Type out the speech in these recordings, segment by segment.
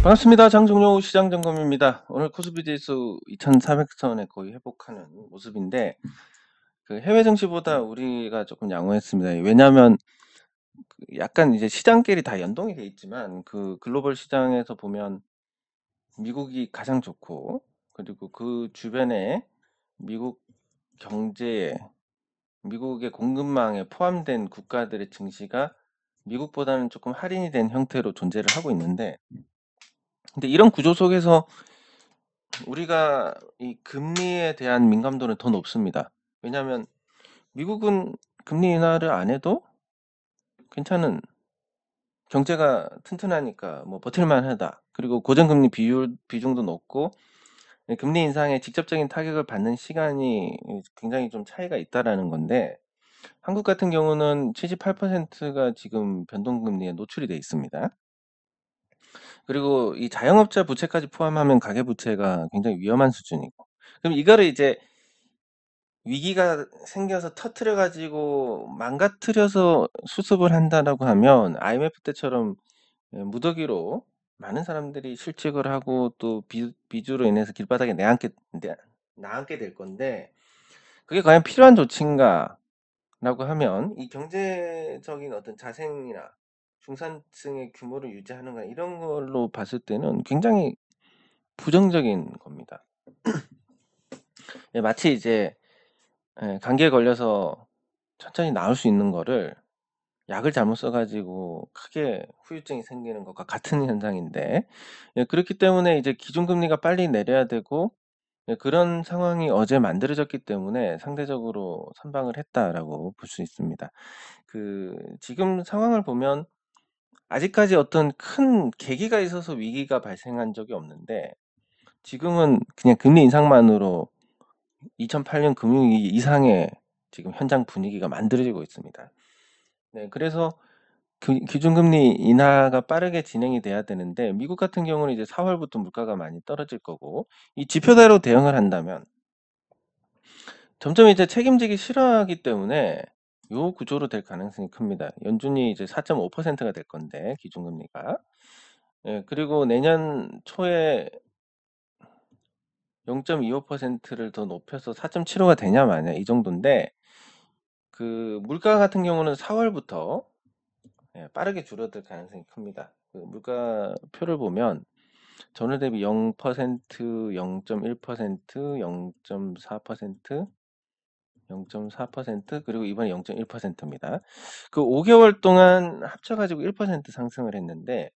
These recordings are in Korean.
반갑습니다. 장종료 시장점검입니다. 오늘 코스피 지수 2,400선에 거의 회복하는 모습인데 해외 증시보다 우리가 조금 양호했습니다. 왜냐하면 약간 이제 시장끼리 다 연동이 돼 있지만 글로벌 시장에서 보면 미국이 가장 좋고, 그리고 그 주변에 미국 경제에, 미국의 공급망에 포함된 국가들의 증시가 미국보다는 조금 할인이 된 형태로 존재를 하고 있는데, 근데 이런 구조 속에서 우리가 이 금리에 대한 민감도는 더 높습니다. 왜냐하면 미국은 금리 인하를 안 해도 괜찮은, 경제가 튼튼하니까 뭐 버틸만 하다. 그리고 고정금리 비중도 높고, 금리 인상에 직접적인 타격을 받는 시간이 굉장히 좀 차이가 있다라는 건데, 한국 같은 경우는 78%가 지금 변동금리에 노출이 돼 있습니다. 그리고 이 자영업자 부채까지 포함하면 가계부채가 굉장히 위험한 수준이고, 그럼 이거를 이제 위기가 생겨서 터트려 가지고 망가뜨려서 수습을 한다라고 하면 IMF 때처럼 무더기로 많은 사람들이 실직을 하고 또 비주로 인해서 길바닥에 내앉게 될 건데, 그게 과연 필요한 조치인가라고 하면 이 경제적인 어떤 자생이나 중산층의 규모를 유지하는 거, 이런 걸로 봤을 때는 굉장히 부정적인 겁니다. 마치 이제 감기에 걸려서 천천히 나을 수 있는 거를 약을 잘못 써 가지고 크게 후유증이 생기는 것과 같은 현상인데, 그렇기 때문에 이제 기준금리가 빨리 내려야 되고, 그런 상황이 어제 만들어졌기 때문에 상대적으로 선방을 했다라고 볼 수 있습니다. 지금 상황을 보면 아직까지 어떤 큰 계기가 있어서 위기가 발생한 적이 없는데, 지금은 그냥 금리 인상만으로 2008년 금융위기 이상의 지금 현장 분위기가 만들어지고 있습니다. 네, 그래서 기준금리 인하가 빠르게 진행이 돼야 되는데, 미국 같은 경우는 이제 4월부터 물가가 많이 떨어질 거고, 이 지표대로 대응을 한다면 점점 이제 책임지기 싫어하기 때문에 요 구조로 될 가능성이 큽니다. 연준이 이제 4.5%가 될 건데, 기준금리가. 그리고 내년 초에 0.25%를 더 높여서 4.75가 되냐 마냐 이 정도인데, 물가 같은 경우는 4월부터 빠르게 줄어들 가능성이 큽니다. 물가표를 보면 전월 대비 0%, 0.1%, 0.4%, 0.4%, 그리고 이번에 0.1%입니다. 5개월 동안 합쳐가지고 1% 상승을 했는데,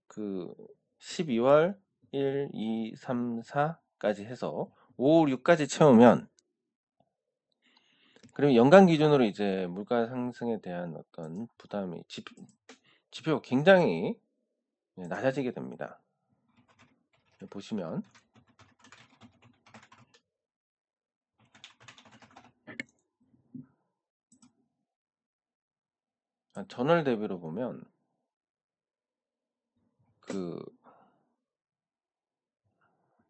12월 1, 2, 3, 4까지 해서 5, 6까지 채우면, 그리고 연간 기준으로 이제 물가 상승에 대한 어떤 부담이 지표가 굉장히 낮아지게 됩니다. 보시면 전월 대비로 보면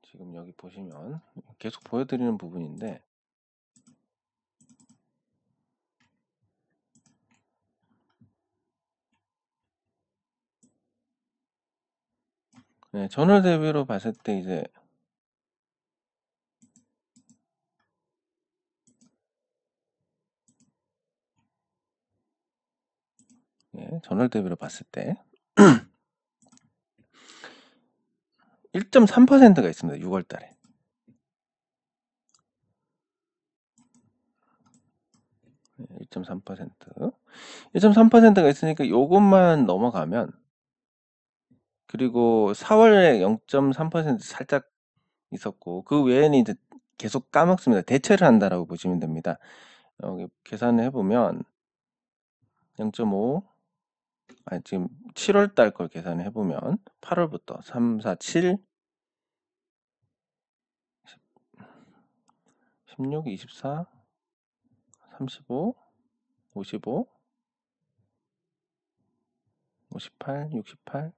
지금 여기 보시면 계속 보여드리는 부분인데, 전월 대비로 봤을 때 이제 전월 대비로 봤을 때 1.3%가 있습니다. 6월 달에. 1.3%. 1.3%가 있으니까 요것만 넘어가면, 그리고 4월에 0.3% 살짝 있었고, 그 외에는 이제 계속 까먹습니다. 대체를 한다라고 보시면 됩니다. 여기 계산을 해보면 0.5, 지금 7월 달 걸 계산을 해보면 8월부터 3, 4, 7, 16, 24, 35, 55, 58, 68,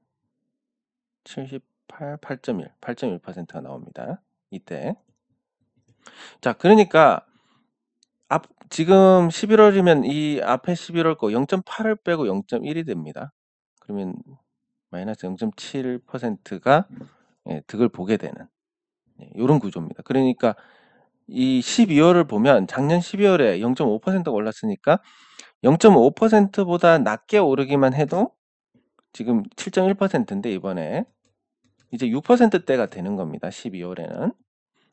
78, 8.1, 8.1%가 나옵니다. 이때. 자, 그러니까 지금 11월이면 이 앞에 11월 거 0.8을 빼고 0.1이 됩니다. 그러면 마이너스 0.7%가 득을 보게 되는 요런 구조입니다. 그러니까 이 12월을 보면 작년 12월에 0.5%가 올랐으니까 0.5%보다 낮게 오르기만 해도 지금 7.1%인데 이번에 이제 6%대가 되는 겁니다. 12월에는.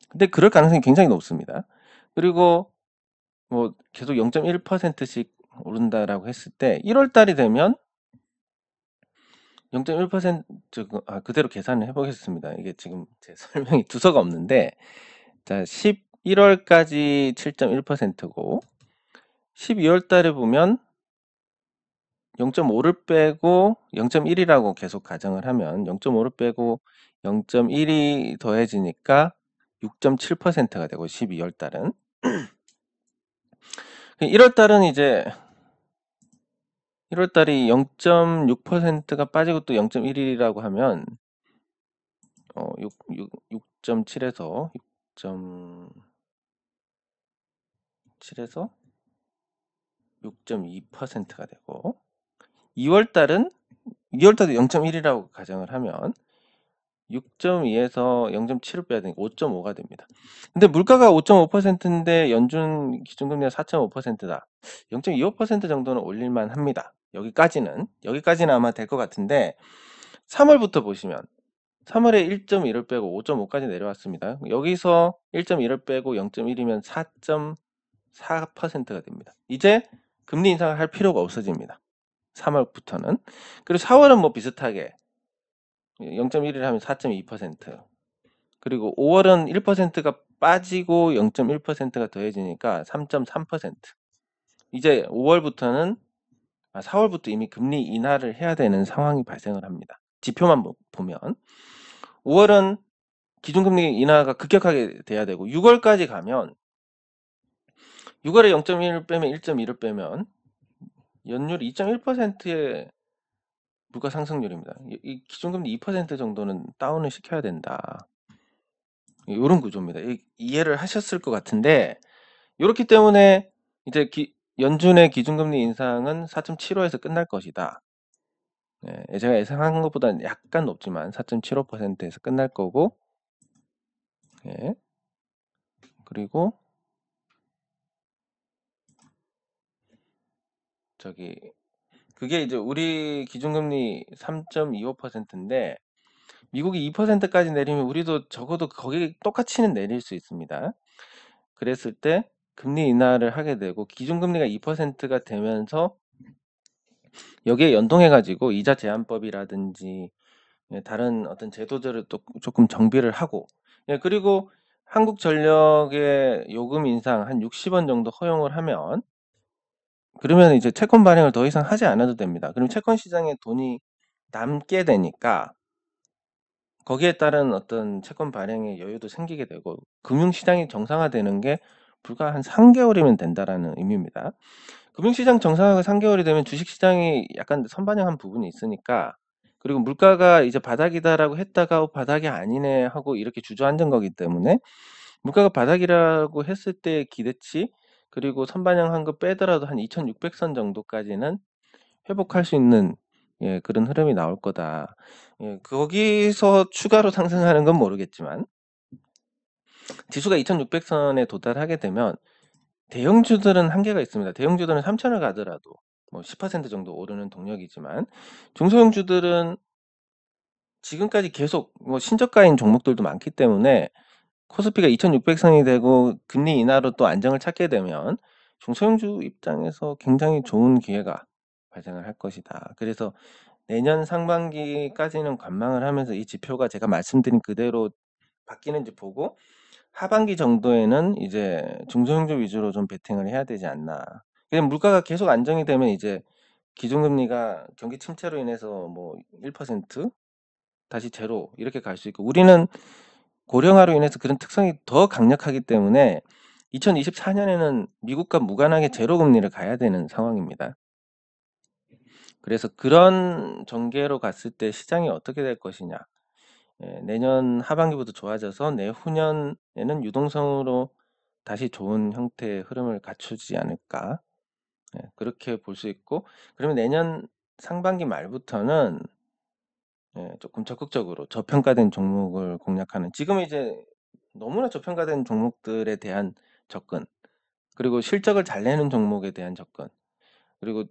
근데 그럴 가능성이 굉장히 높습니다. 그리고 뭐 계속 0.1%씩 오른다라고 했을 때 1월 달이 되면 0.1% 그대로 계산을 해보겠습니다. 이게 지금 제 설명이 두서가 없는데 자 11월까지 7.1%고 12월 달에 보면 0.5를 빼고 0.1이라고 계속 가정을 하면 0.5를 빼고 0.1이 더해지니까 6.7%가 되고 12월 달은 1월 달은 이제 1월 달이 0.6%가 빠지고 또 0.1이라고 하면 6.7에서 6.7에서 6.2%가 되고 2월 달은 2월 달도 0.1이라고 가정을 하면 6.2에서 0.7을 빼야 되니까 5.5가 됩니다. 근데 물가가 5.5%인데 연준 기준금리가 4.5%다. 0.25% 정도는 올릴만 합니다. 여기까지는 아마 될 것 같은데 3월부터 보시면 3월에 1.1을 빼고 5.5까지 내려왔습니다. 여기서 1.1을 빼고 0.1이면 4.4%가 됩니다. 이제 금리 인상을 할 필요가 없어집니다. 3월부터는. 그리고 4월은 뭐 비슷하게 0.1을 하면 4.2%. 그리고 5월은 1%가 빠지고 0.1%가 더해지니까 3.3%. 이제 5월부터는 4월부터 이미 금리 인하를 해야 되는 상황이 발생을 합니다. 지표만 보면 5월은 기준금리 인하가 급격하게 돼야 되고 6월까지 가면 6월에 0.1을 빼면 1.2를 빼면 연율 2.1%의 물가 상승률입니다. 이 기준금리 2% 정도는 다운을 시켜야 된다. 이런 구조입니다. 이해를 하셨을 것 같은데 이렇기 때문에 이제 연준의 기준금리 인상은 4.75에서 끝날 것이다. 제가 예상한 것보다는 약간 높지만 4.75%에서 끝날 거고 그리고 그게 이제 우리 기준금리 3.25%인데 미국이 2%까지 내리면 우리도 적어도 거기 똑같이는 내릴 수 있습니다. 그랬을 때 금리 인하를 하게 되고 기준금리가 2%가 되면서 여기에 연동해 가지고 이자 제한법이라든지 다른 어떤 제도들을 또 조금 정비를 하고 그리고 한국전력의 요금 인상 한 60원 정도 허용을 하면 그러면 이제 채권 발행을 더 이상 하지 않아도 됩니다. 그럼 채권 시장에 돈이 남게 되니까 거기에 따른 어떤 채권 발행의 여유도 생기게 되고 금융시장이 정상화되는 게 불과 한 3개월이면 된다라는 의미입니다. 금융시장 정상화가 3개월이 되면 주식시장이 약간 선반영한 부분이 있으니까 그리고 물가가 이제 바닥이다라고 했다가 바닥이 아니네 하고 이렇게 주저앉은 거기 때문에 물가가 바닥이라고 했을 때 기대치 그리고 선반영한 거 빼더라도 한 2600선 정도까지는 회복할 수 있는 그런 흐름이 나올 거다. 거기서 추가로 상승하는 건 모르겠지만 지수가 2600선에 도달하게 되면 대형주들은 한계가 있습니다. 대형주들은 3000을 가더라도 뭐 10% 정도 오르는 동력이지만 중소형주들은 지금까지 계속 뭐 신저가인 종목들도 많기 때문에 코스피가 2600선이 되고 금리 인하로 또 안정을 찾게 되면 중소형주 입장에서 굉장히 좋은 기회가 발생을 할 것이다. 그래서 내년 상반기까지는 관망을 하면서 이 지표가 제가 말씀드린 그대로 바뀌는지 보고 하반기 정도에는 이제 중소형주 위주로 좀 베팅을 해야 되지 않나. 그냥 물가가 계속 안정이 되면 이제 기준금리가 경기 침체로 인해서 뭐 1% 다시 제로 이렇게 갈 수 있고 우리는 고령화로 인해서 그런 특성이 더 강력하기 때문에 2024년에는 미국과 무관하게 제로 금리를 가야 되는 상황입니다. 그래서 그런 전개로 갔을 때 시장이 어떻게 될 것이냐. 내년 하반기부터 좋아져서 내후년에는 유동성으로 다시 좋은 형태의 흐름을 갖추지 않을까. 그렇게 볼 수 있고 그러면 내년 상반기 말부터는 조금 적극적으로 저평가된 종목을 공략하는, 지금 이제 너무나 저평가된 종목들에 대한 접근, 그리고 실적을 잘 내는 종목에 대한 접근, 그리고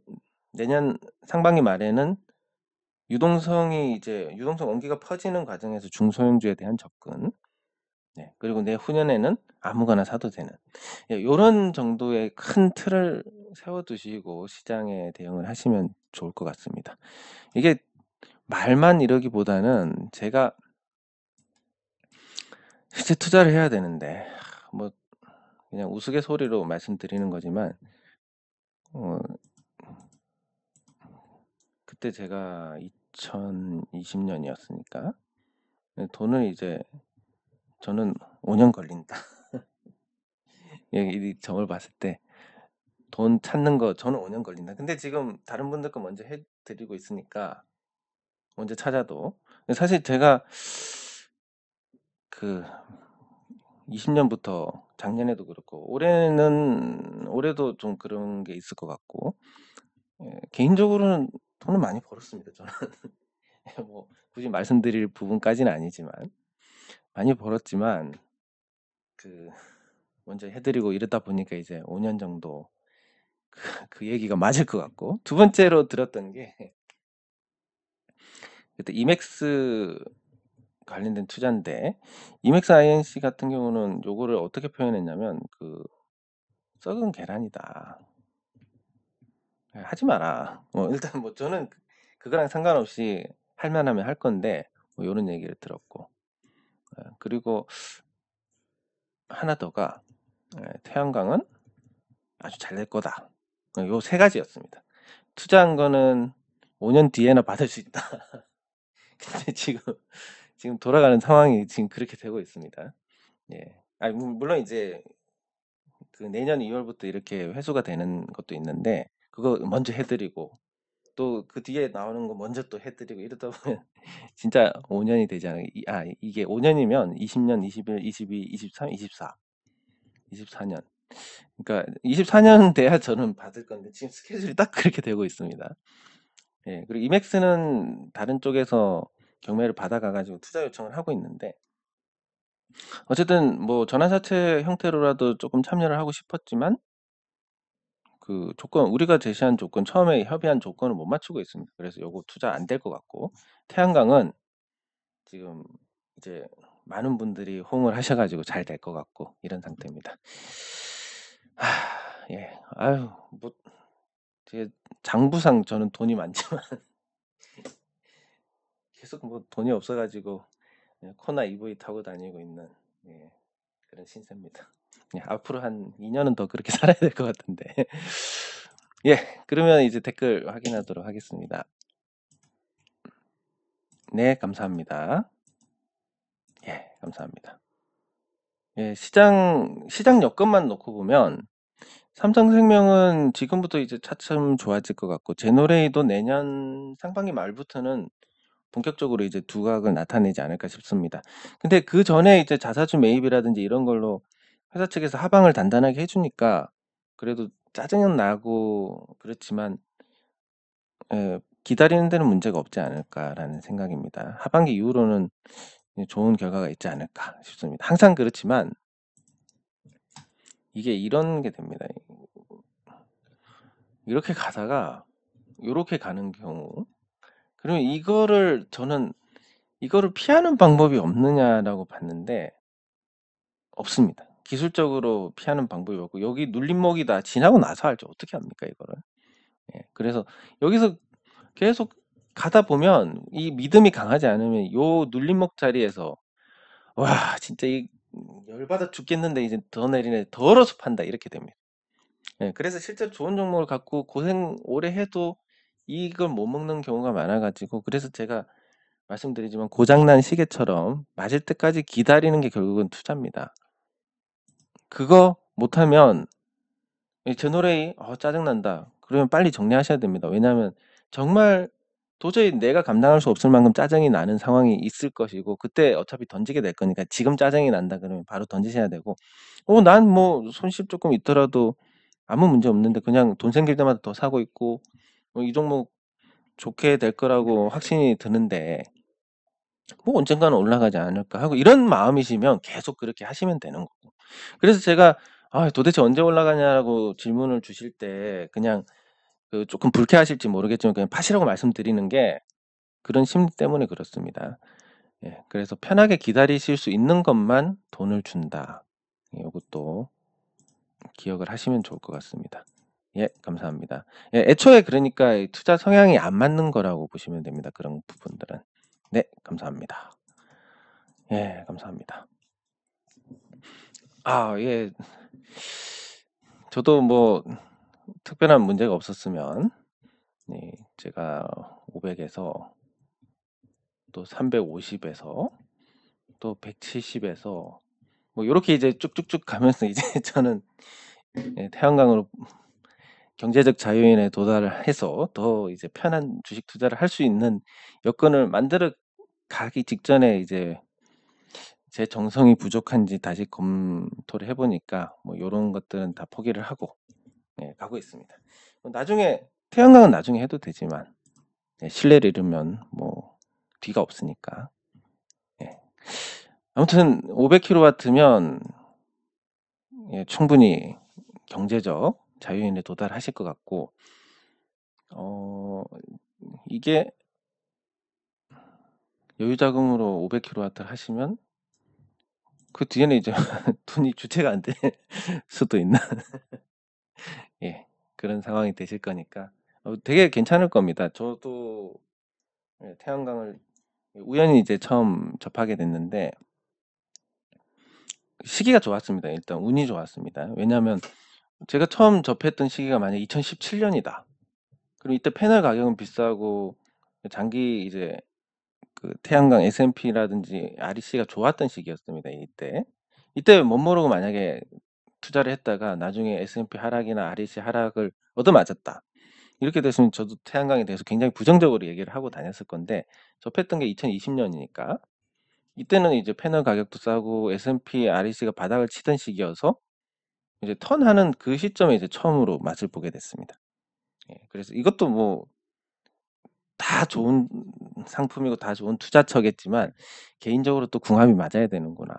내년 상반기 말에는 유동성 원기가 퍼지는 과정에서 중소형주에 대한 접근, 그리고 내후년에는 아무거나 사도 되는, 요런 정도의 큰 틀을 세워두시고 시장에 대응을 하시면 좋을 것 같습니다. 이게 말만 이러기보다는 제가 실제 투자를 해야 되는데, 뭐 그냥 우스갯소리로 말씀드리는 거지만, 어, 그때 제가 2020년이었으니까 돈을 이제 저는 5년 걸린다. 이 점을 봤을 때 돈 찾는 거 저는 5년 걸린다. 근데 지금 다른 분들 거 먼저 해드리고 있으니까 먼저 찾아도, 사실 제가 그 20년부터 작년에도 그렇고 올해도 좀 그런 게 있을 것 같고, 개인적으로는 돈을 많이 벌었습니다. 저는 뭐 굳이 말씀드릴 부분까지는 아니지만 많이 벌었지만, 그 먼저 해드리고 이러다 보니까 이제 5년 정도 그 얘기가 맞을 것 같고, 두 번째로 들었던 게 그때 이맥스 관련된 투자인데, 이맥스 INC 같은 경우는 요거를 어떻게 표현했냐면 썩은 계란이다. 하지 마라. 일단 뭐 저는 그거랑 상관없이 할 만하면 할 건데, 뭐 요런 얘기를 들었고, 그리고 하나 더가, 태양광은 아주 잘 될 거다. 요 세 가지였습니다. 투자한 거는 5년 뒤에나 받을 수 있다. 근데 지금 돌아가는 상황이 지금 그렇게 되고 있습니다. 예. 아니, 물론 이제 그 내년 2월부터 이렇게 회수가 되는 것도 있는데, 그거 먼저 해드리고 또 그 뒤에 나오는 거 먼저 또 해드리고 이러다 보면 진짜 5년이 되지 않아요. 이게 5년이면 20년, 21, 22, 23, 24, 24년. 그러니까 24년 돼야 저는 받을 건데 지금 스케줄이 딱 그렇게 되고 있습니다. 예, 그리고 이맥스는 다른 쪽에서 경매를 받아가가지고 투자 요청을 하고 있는데, 어쨌든 뭐 전환사채 형태로라도 조금 참여를 하고 싶었지만 그 조건, 우리가 제시한 조건, 처음에 협의한 조건을 못 맞추고 있습니다. 그래서 요거 투자 안 될 것 같고, 태양광은 지금 이제 많은 분들이 호응을 하셔가지고 잘 될 것 같고 이런 상태입니다. 예, 아유, 뭐 제 장부상 저는 돈이 많지만 계속 뭐 돈이 없어가지고 코나 EV 타고 다니고 있는, 그런 신세입니다. 앞으로 한 2년은 더 그렇게 살아야 될 것 같은데. 예, 그러면 이제 댓글 확인하도록 하겠습니다. 네, 감사합니다. 예, 감사합니다. 예, 시장 여건만 놓고 보면 삼성생명은 지금부터 이제 차츰 좋아질 것 같고, 제노레이도 내년 상반기 말부터는 본격적으로 이제 두각을 나타내지 않을까 싶습니다. 근데 그 전에 이제 자사주 매입이라든지 이런 걸로 회사 측에서 하방을 단단하게 해주니까 그래도 짜증은 나고 그렇지만, 기다리는 데는 문제가 없지 않을까라는 생각입니다. 하반기 이후로는 좋은 결과가 있지 않을까 싶습니다. 항상 그렇지만 이게 이런 게 됩니다. 이렇게 가다가 이렇게 가는 경우, 그러면 저는 이거를 피하는 방법이 없느냐라고 봤는데 없습니다. 기술적으로 피하는 방법이 없고, 여기 눌림목이다 지나고 나서 알죠. 어떻게 합니까 이거를. 그래서 여기서 계속 가다 보면 이 믿음이 강하지 않으면 요 눌림목 자리에서 와 진짜 이 열받아 죽겠는데 이제 더 내리네, 더러서 판다, 이렇게 됩니다. 그래서 실제 좋은 종목을 갖고 고생 오래 해도 이걸 못 먹는 경우가 많아가지고, 그래서 제가 말씀드리지만 고장난 시계처럼 맞을 때까지 기다리는 게 결국은 투자입니다. 그거 못하면 제노레이 짜증난다. 그러면 빨리 정리하셔야 됩니다. 왜냐하면 정말 도저히 내가 감당할 수 없을 만큼 짜증이 나는 상황이 있을 것이고, 그때 어차피 던지게 될 거니까 지금 짜증이 난다 그러면 바로 던지셔야 되고, 난 뭐 손실 조금 있더라도 아무 문제 없는데 그냥 돈 생길 때마다 더 사고 있고, 이 종목 좋게 될 거라고 확신이 드는데 뭐 '언젠가는 올라가지 않을까.' 하고 이런 마음이시면 계속 그렇게 하시면 되는 거고. 그래서 제가 "아 도대체 언제 올라가냐."고 질문을 주실 때 그냥 그 쪼끔 불쾌하실지 모르겠지만 그냥 파시라고 말씀드리는 게 그런 심리 때문에 그렇습니다. 예. 그래서 편하게 기다리실 수 있는 것만 돈을 준다. 예 요것도 기억을 하시면 좋을 것 같습니다. 예 감사합니다. 예 애초에 그러니까 이 투자 성향이 안 맞는 거라고 보시면 됩니다, 그런 부분들은. 네 감사합니다. 예 감사합니다. 아 예. 저도 뭐 특별한 문제가 없었으면 네 제가 500 에서 또 350 에서 또 170 에서 뭐 요렇게 이제 쭉쭉쭉 가면서 이제 저는 예 태양광으로 경제적 자유인에 도달을 해서 더 이제 편한 주식 투자를 할 수 있는 여건을 만들어 가기 직전에 이제 제 정성이 부족한지 다시 검토를 해 보니까 뭐 요런 것들은 다 포기를 하고 예 가고 있습니다. 나중에 태양광은 나중에 해도 되지만 예 신뢰를 잃으면 뭐 뒤가 없으니까. 예. 아무튼 500 킬로와트면 예 충분히 경제적 자유인에 도달하실 것 같고 어 이게 여유 자금으로 500 킬로와트를 하시면 그 뒤에는 이제 돈이 주체가 안 될 수도 있는 예 그런 상황이 되실 거니까 되게 괜찮을 겁니다. 저도 예 태양광을 우연히 이제 처음 접하게 됐는데 시기가 좋았습니다. 일단 운이 좋았습니다. 왜냐하면 제가 처음 접했던 시기가 만약에 2017 년이다. 그럼 이때 패널 가격은 비싸고 장기 이제 그 태양광 S&P라든지 REC가 좋았던 시기였습니다, 이때. 이때 못 모르고 만약에 투자를 했다가 나중에 S&P 하락이나 REC 하락을 얻어맞았다. 이렇게 됐으면 저도 태양광에 대해서 굉장히 부정적으로 얘기를 하고 다녔을 건데 접했던 게 2020 년이니까 이때는 이제 패널 가격도 싸고 S&P REC가 바닥을 치던 시기여서 이제 턴하는 그 시점에 이제 처음으로 맛을 보게 됐습니다. 예 그래서 이것도 뭐 다 좋은 상품이고 다 좋은 투자처겠지만 개인적으로 또 궁합이 맞아야 되는구나.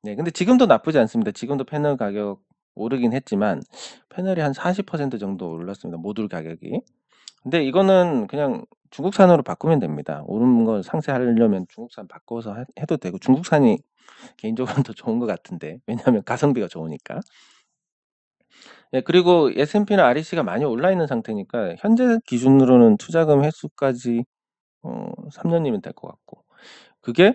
네 근데 지금도 나쁘지 않습니다. 지금도 패널 가격 오르긴 했지만 패널이 한 40% 정도 올랐습니다, 모듈 가격이. 근데 이거는 그냥 중국산으로 바꾸면 됩니다. 오른 걸 상쇄하려면 중국산 바꿔서 해도 되고 중국산이 개인적으로는 더 좋은 것 같은데 왜냐하면 가성비가 좋으니까. 예 그리고 S&P나 REC가 많이 올라 있는 상태니까 현재 기준으로는 투자금 횟수까지 3 년이면 될 것 같고 그게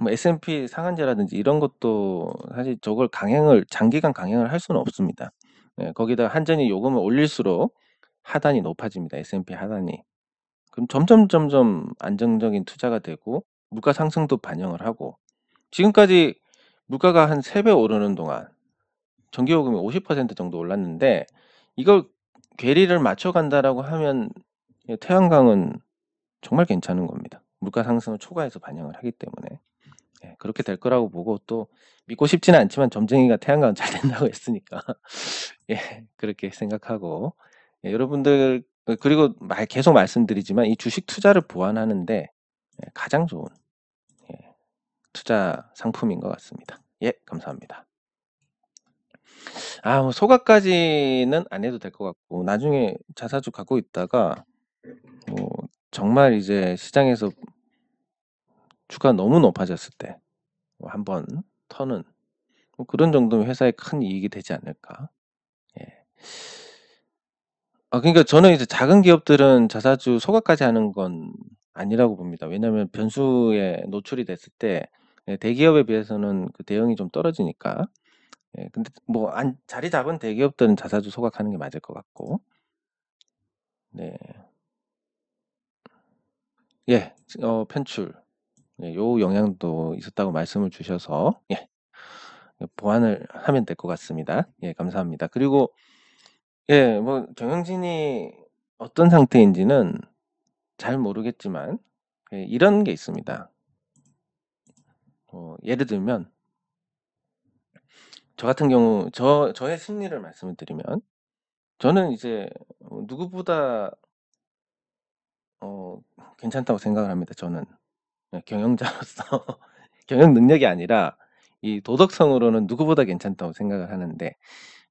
뭐 S&P 상한제라든지 이런 것도 사실 저걸 강행을 장기간 강행을 할 수는 없습니다. 예 거기다가 한전이 요금을 올릴수록 하단이 높아집니다, S&P 하단이. 그럼 점점 안정적인 투자가 되고 물가 상승도 반영을 하고 지금까지 물가가 한 3배 오르는 동안 전기요금이 50% 정도 올랐는데 이걸 '괴리를 맞춰 간다.'라고 하면 예 태양광은 정말 괜찮은 겁니다. 물가 상승을 초과해서 반영을 하기 때문에. 예 그렇게 될 거라고 보고 또 믿고 싶지는 않지만 점쟁이가 태양광은 잘 된다고 했으니까 예 그렇게 생각하고 예 여러분들 그리고 계속 말씀드리지만 이 주식 투자를 보완하는데 예 가장 좋은 예 투자 상품인 것 같습니다. 예 감사합니다. 아 뭐 소각까지는 안 해도 될 것 같고 나중에 자사주 갖고 있다가 뭐 정말 이제 시장에서 주가가 너무 높아졌을 때 뭐 한번 터는 뭐 그런 정도면 회사에 큰 이익이 되지 않을까. 예. 그러니까 저는 이제 작은 기업들은 자사주 소각까지 하는 건 아니라고 봅니다. 왜냐하면 변수에 노출이 됐을 때 예 대기업에 비해서는 그 대응이 좀 떨어지니까. 예 근데 뭐 자리 잡은 대기업들은 자사주 소각하는 게 맞을 것 같고. 네. 예. 편출. 예 요 영향도 있었다고 말씀을 주셔서 예 보완을 하면 될 것 같습니다. 예 감사합니다. 그리고 예 뭐 경영진이 어떤 상태인지는 잘 모르겠지만 예 이런 게 있습니다. 예를 들면 저 같은 경우 저의 심리를 말씀을 드리면 저는 이제 누구보다 괜찮다고 생각을 합니다 저는. 경영자로서 경영 능력이 아니라 이 도덕성으로는 누구보다 괜찮다고 생각을 하는데,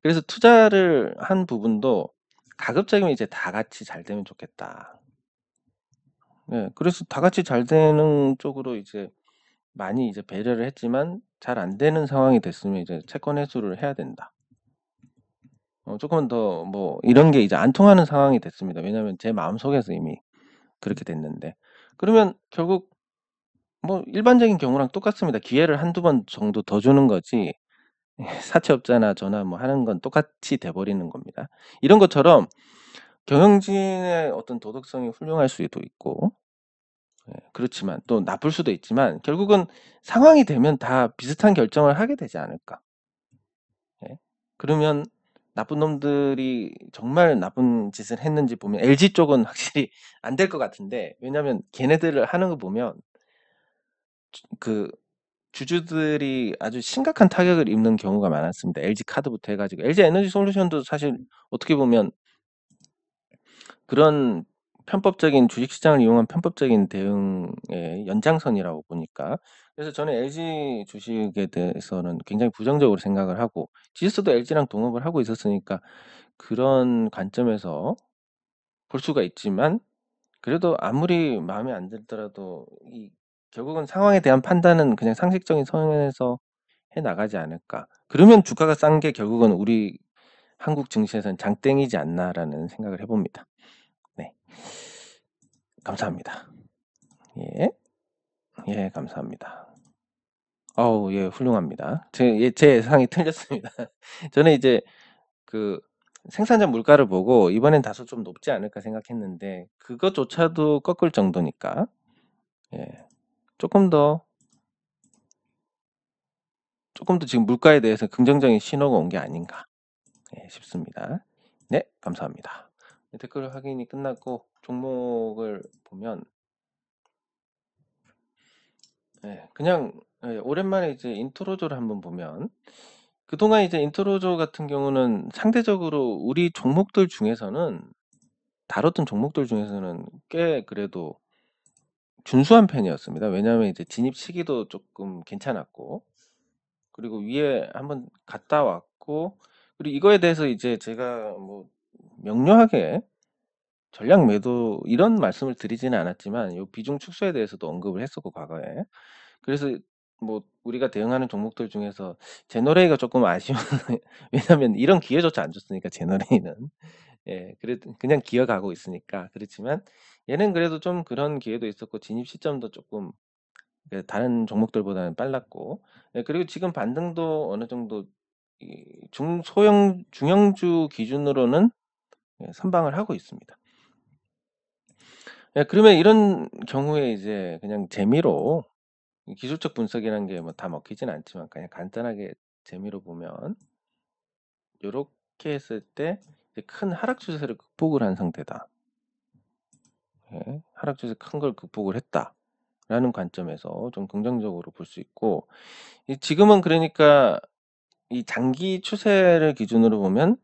그래서 투자를 한 부분도 가급적이면 이제 다 같이 잘 되면 좋겠다. 네, 그래서 다 같이 잘 되는 쪽으로 이제 많이 이제 배려를 했지만 잘 안 되는 상황이 됐으면 이제 채권 회수를 해야 된다. 조금은 더 뭐 이런 게 이제 안 통하는 상황이 됐습니다. 왜냐하면 제 마음속에서 이미 그렇게 됐는데. 그러면 결국 뭐 일반적인 경우랑 똑같습니다. 기회를 한두 번 정도 더 주는 거지 사채업자나 저나 뭐 하는 건 똑같이 돼 버리는 겁니다. 이런 것처럼 경영진의 어떤 도덕성이 훌륭할 수도 있고, 그렇지만 또 나쁠 수도 있지만 결국은 상황이 되면 다 비슷한 결정을 하게 되지 않을까. 예. 그러면 나쁜 놈들이 정말 나쁜 짓을 했는지 보면 LG 쪽은 확실히 안 될 것 같은데, 왜냐하면 걔네들을 하는 거 보면 그 주주들이 아주 심각한 타격을 입는 경우가 많았습니다. LG카드부터 해 가지고. LG에너지솔루션도 사실 어떻게 보면 그런 편법적인 주식시장을 이용한 편법적인 대응의 연장선이라고 보니까, 그래서 저는 LG 주식에 대해서는 굉장히 부정적으로 생각을 하고, 지수도 LG랑 동업을 하고 있었으니까 그런 관점에서 볼 수가 있지만, 그래도 아무리 마음에 안 들더라도 이 결국은 상황에 대한 판단은 그냥 상식적인 선에서 해 나가지 않을까. 그러면 주가가 싼 게 결국은 우리 한국 증시에서는 장땡이지 않나라는 생각을 해봅니다. 네. 감사합니다. 예. 예, 감사합니다. 어우, 예, 훌륭합니다. 제 예상이 틀렸습니다. 저는 이제 그 생산자 물가를 보고 이번엔 다소 좀 높지 않을까 생각했는데 그것조차도 꺾을 정도니까, 예, 조금 더 지금 물가에 대해서 긍정적인 신호가 온 게 아닌가, 싶습니다. 네, 감사합니다. 댓글 확인이 끝났고 종목을 보면, 그냥 오랜만에 이제 인트로조를 한번 보면, 그동안 이제 인트로조 같은 경우는 상대적으로 우리 종목들 중에서는, 다뤘던 종목들 중에서는 꽤 그래도 준수한 편이었습니다. 왜냐하면 이제 진입 시기도 조금 괜찮았고, 그리고 위에 한번 갔다 왔고, 그리고 이거에 대해서 이제 제가 뭐 명료하게 전략 매도 이런 말씀을 드리지는 않았지만 요 비중 축소에 대해서도 언급을 했었고, 과거에. 그래서 뭐 우리가 대응하는 종목들 중에서 제너레이가 조금 아쉬운 왜냐하면 이런 기회조차 안 줬으니까 제너레이는. 예, 그래도 그냥 기어가고 있으니까. 그렇지만 얘는 그래도 좀 그런 기회도 있었고 진입 시점도 조금 다른 종목들보다는 빨랐고, 그리고 지금 반등도 어느 정도 이 중소형 중형주 기준으로는 선방을 하고 있습니다. 그러면 이런 경우에 이제 그냥 재미로, 기술적 분석이라는 게 뭐 다 먹히진 않지만 그냥 간단하게 재미로 보면, 요렇게 했을 때 큰 하락 추세를 극복을 한 상태다. 하락 추세 큰 걸 극복을 했다라는 관점에서 좀 긍정적으로 볼 수 있고, 지금은 그러니까 이 장기 추세를 기준으로 보면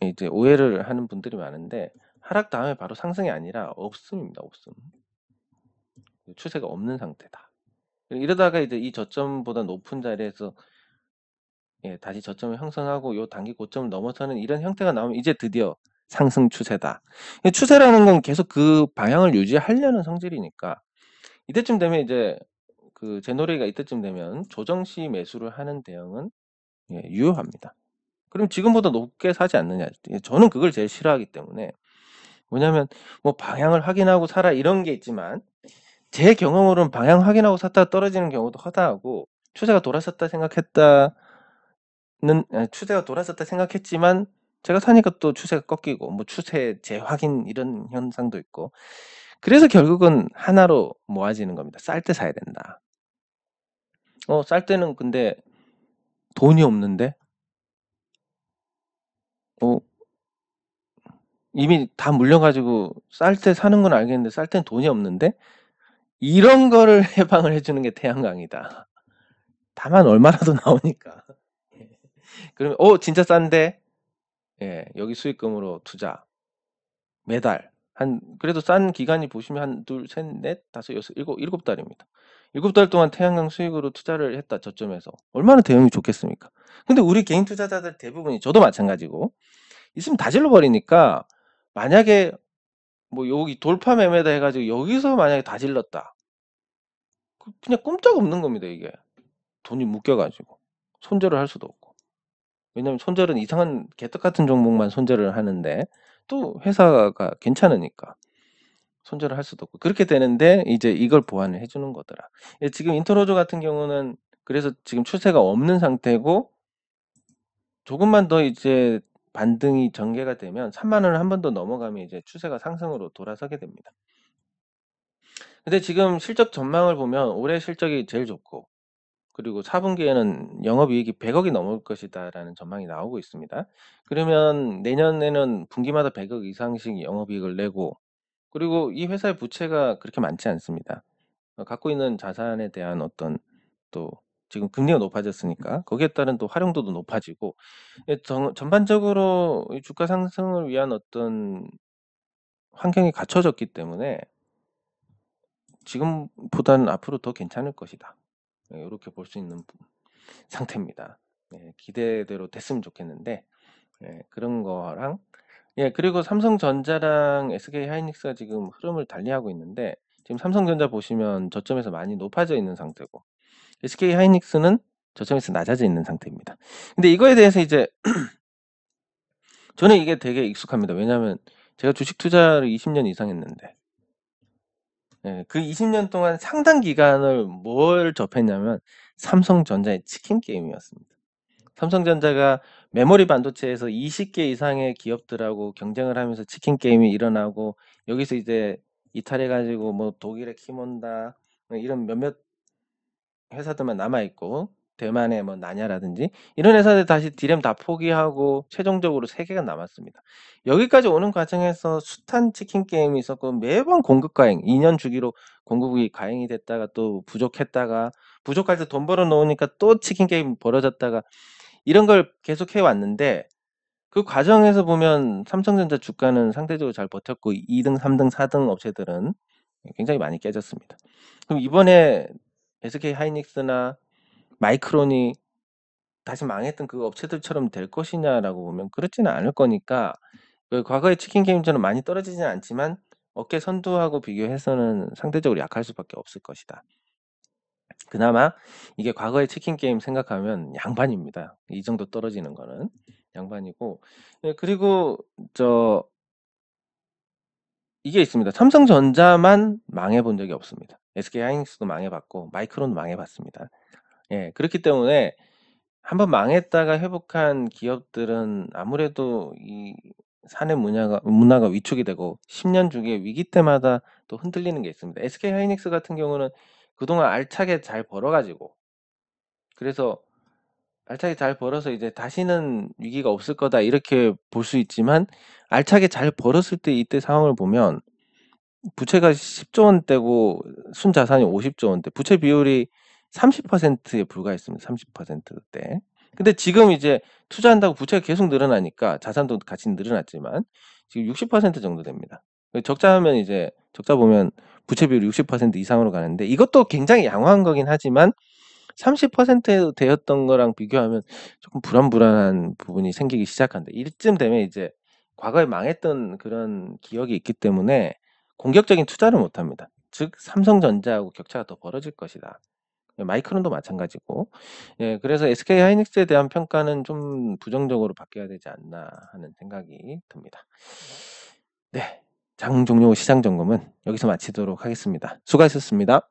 이제 오해를 하는 분들이 많은데, 하락 다음에 바로 상승이 아니라 없음입니다. 없음. 추세가 없는 상태다. 이러다가 이제 이 저점보다 높은 자리에서 다시 저점을 형성하고 요 단기 고점을 넘어서는 이런 형태가 나오면 이제 드디어 상승 추세다. 추세라는 건 계속 그 방향을 유지하려는 성질이니까, 이때쯤 되면 이제 그 제너레이가 이때쯤 되면 조정 시 매수를 하는 대응은 유효합니다. 그럼 지금보다 높게 사지 않느냐. 저는 그걸 제일 싫어하기 때문에. 뭐냐면 뭐 방향을 확인하고 사라 이런 게 있지만, 제 경험으로는 방향 확인하고 샀다가 떨어지는 경우도 허다하고, 추세가 돌아섰다 생각했다는 추세가 돌아섰다 생각했지만 제가 사니까 또 추세가 꺾이고, 뭐 추세 재확인 이런 현상도 있고, 그래서 결국은 하나로 모아지는 겁니다. 쌀 때 사야 된다. 쌀 때는 근데 돈이 없는데, 어 이미 다 물려가지고 쌀 때 사는 건 알겠는데 쌀 땐 돈이 없는데, 이런 거를 해방을 해주는 게 태양광이다. 다만 얼마라도 나오니까. 그러면 진짜 싼데, 여기 수익금으로 투자 매달 그래도 싼 기간이 보시면 한 2, 3, 4, 5, 6, 7 달입니다. 7달 동안 태양광 수익으로 투자를 했다 저점에서. 얼마나 대응이 좋겠습니까? 근데 우리 개인 투자자들 대부분이 저도 마찬가지고 있으면 다 질러 버리니까 만약에 뭐 여기 돌파 매매다 해 가지고 여기서 만약에 다 질렀다. 그냥 꼼짝없는 겁니다, 이게. 돈이 묶여 가지고. 손절을 할 수도 없고. 왜냐면 손절은 이상한 개떡 같은 종목만 손절을 하는데 또 회사가 괜찮으니까 손절을 할 수도 없고 그렇게 되는데 이제 이걸 보완을 해 주는 거더라. 지금 인터로조 같은 경우는 그래서 지금 추세가 없는 상태고 조금만 더 이제 반등이 전개가 되면 3만 원을 한 번 더 넘어가면 이제 추세가 상승으로 돌아서게 됩니다. 근데 지금 실적 전망을 보면 올해 실적이 제일 좋고 그리고 4분기에는 영업이익이 100억이 넘을 것이다라는 전망이 나오고 있습니다. 그러면 내년에는 분기마다 100억 이상씩 영업이익을 내고 그리고 이 회사의 부채가 그렇게 많지 않습니다. 갖고 있는 자산에 대한 어떤 또 지금 금리가 높아졌으니까 거기에 따른 또 활용도도 높아지고 전반적으로 이 주가 상승을 위한 어떤 환경이 갖춰졌기 때문에 지금보다는 앞으로 더 괜찮을 것이다. 이렇게 볼 수 있는 상태입니다. 기대대로 됐으면 좋겠는데 그런 거랑 그리고 삼성전자랑 SK하이닉스가 지금 흐름을 달리하고 있는데 지금 삼성전자 보시면 저점에서 많이 높아져 있는 상태고 SK하이닉스는 저점에서 낮아져 있는 상태입니다. 근데 이거에 대해서 이제 저는 이게 되게 익숙합니다. 왜냐하면 제가 주식 투자를 20년 이상 했는데 그 20년 동안 상당 기간을 뭘 접했냐면 삼성전자의 치킨 게임이었습니다. 삼성전자가 메모리 반도체에서 20개 이상의 기업들하고 경쟁을 하면서 치킨 게임이 일어나고 여기서 이제 이탈해 가지고 뭐 독일의 키몬다 이런 몇몇 회사들만 남아 있고 대만의 뭐 나냐라든지 이런 회사들 다시 디램 다 포기하고 최종적으로 3개가 남았습니다. 여기까지 오는 과정에서 숱한 치킨 게임이 있었고 매번 공급 과잉, 2년 주기로 공급이 과잉이 됐다가 또 부족했다가 부족할 때 돈 벌어 놓으니까 또 치킨 게임 벌어졌다가 이런 걸 계속 해 왔는데 그 과정에서 보면 삼성전자 주가는 상대적으로 잘 버텼고 2등, 3등, 4등 업체들은 굉장히 많이 깨졌습니다. 그럼 이번에 SK하이닉스나 마이크론이 다시 망했던 그 업체들처럼 될 것이냐라고 보면 그렇지는 않을 거니까 그 과거의 치킨 게임처럼 많이 떨어지지는 않지만 업계 선두하고 비교해서는 상대적으로 약할 수밖에 없을 것이다. 그나마 이게 과거의 치킨 게임 생각하면 양반입니다. 이 정도 떨어지는 거는 양반이고 그리고 이게 있습니다. 삼성전자만 망해 본 적이 없습니다. SK하이닉스도 망해봤고 마이크론도 망해봤습니다. 그렇기 때문에 한번 망했다가 회복한 기업들은 아무래도 이 사내 문화가 위축이 되고 10년 주기의 위기 때마다 또 흔들리는 게 있습니다. SK하이닉스 같은 경우는 그동안 알차게 잘 벌어 가지고 그래서 알차게 잘 벌어서 이제 '다시는 위기가 없을 거다.' 이렇게 볼 수 있지만 알차게 잘 벌었을 때 이때 상황을 보면 부채가 10조 원대고 순자산이 50조 원대, 부채 비율이 30%에 불과했습니다. 30%대. 근데 지금 이제 투자한다고 부채가 계속 늘어나니까 자산도 같이 늘어났지만 지금 60% 정도 됩니다. 적자하면 이제 적자 보면 부채 비율이 60% 이상으로 가는데 이것도 굉장히 양호한 거긴 하지만 30% 되었던 거랑 비교하면 조금 불안불안한 부분이 생기기 시작한다. 이쯤 되면 이제 과거에 망했던 그런 기억이 있기 때문에 공격적인 투자를 못 합니다. 즉 삼성전자하고 격차가 더 벌어질 것이다. 마이크론도 마찬가지고. 그래서 SK하이닉스에 대한 평가는 좀 부정적으로 바뀌어야 되지 않나 하는 생각이 듭니다. 네. 장 종료 시장 점검은 여기서 마치도록 하겠습니다. 수고하셨습니다.